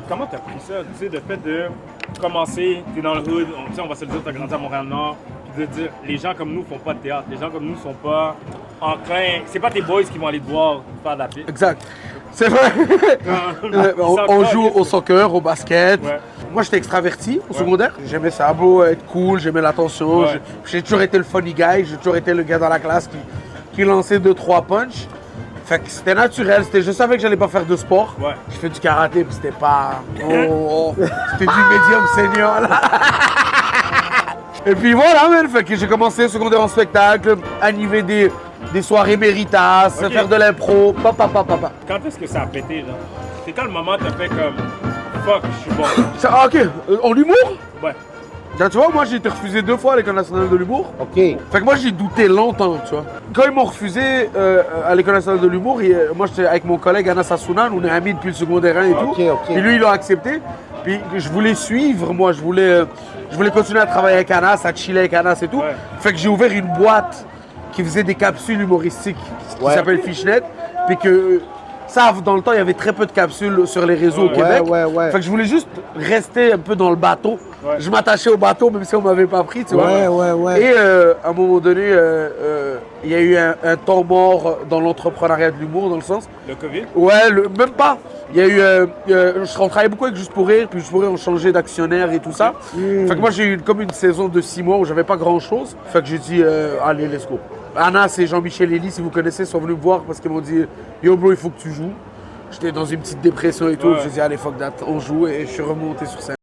Comment t'as pris ça, tu sais, le fait de commencer, t'es dans le hood, on va se le dire, t'as grandi à Montréal-Nord, puis de dire, les gens comme nous font pas de théâtre, les gens comme nous sont pas enclins, c'est pas tes boys qui vont aller te voir faire de la piste. Exact. C'est vrai. On joue au soccer, au basket. Ouais. Moi, j'étais extraverti au secondaire. J'aimais ça, beau, être cool, j'aimais l'attention. Ouais. J'ai toujours été le funny guy, j'ai toujours été le gars dans la classe qui lançait 2-3 punches. Fait que c'était naturel, je savais que j'allais pas faire de sport. Ouais. Je fais du karaté, puis c'était pas... c'était du médium senior, là. Et puis voilà, man, fait que j'ai commencé secondaire en spectacle, animer des soirées méritas, Ok. faire de l'impro, papa. Quand est-ce que ça a pété, genre? C'est quand le moment t'as fait comme, fuck, je suis bon. Ah, ok, en humour? Ouais. Là, tu vois, moi j'ai été refusé 2 fois à l'École nationale de l'humour. OK. Fait que moi j'ai douté longtemps, tu vois. Quand ils m'ont refusé à l'École nationale de l'humour, moi j'étais avec mon collègue Anas Assounan, on est amis depuis le secondaire 1 et tout. Ok. Puis lui il l'a accepté. Puis je voulais suivre, moi je voulais continuer à travailler avec Anas, à chiller avec Anas et tout. Ouais. Fait que j'ai ouvert une boîte qui faisait des capsules humoristiques qui Ouais. s'appelle Fishnet. Puis que ça, dans le temps, il y avait très peu de capsules sur les réseaux au Québec. Ouais. Fait que je voulais juste rester un peu dans le bateau. Ouais. Je m'attachais au bateau même si on m'avait pas pris, tu vois. Ouais. Et à un moment donné, il y a eu un temps mort dans l'entrepreneuriat de l'humour, dans le sens. Le COVID? Ouais, même pas. Il y a eu. On travaillait beaucoup avec Juste pour Rire, puis Juste pour Rire, on changeait d'actionnaire et tout ça. Fait que moi, j'ai eu comme une saison de 6 mois où j'avais pas grand chose. Fait que j'ai dit, allez, let's go. Anas et Jean-Michel Elie, si vous connaissez, sont venus me voir parce qu'ils m'ont dit, yo bro, il faut que tu joues. J'étais dans une petite dépression et tout. Ouais. J'ai dit, allez, fuck that, on joue et je suis remonté sur scène.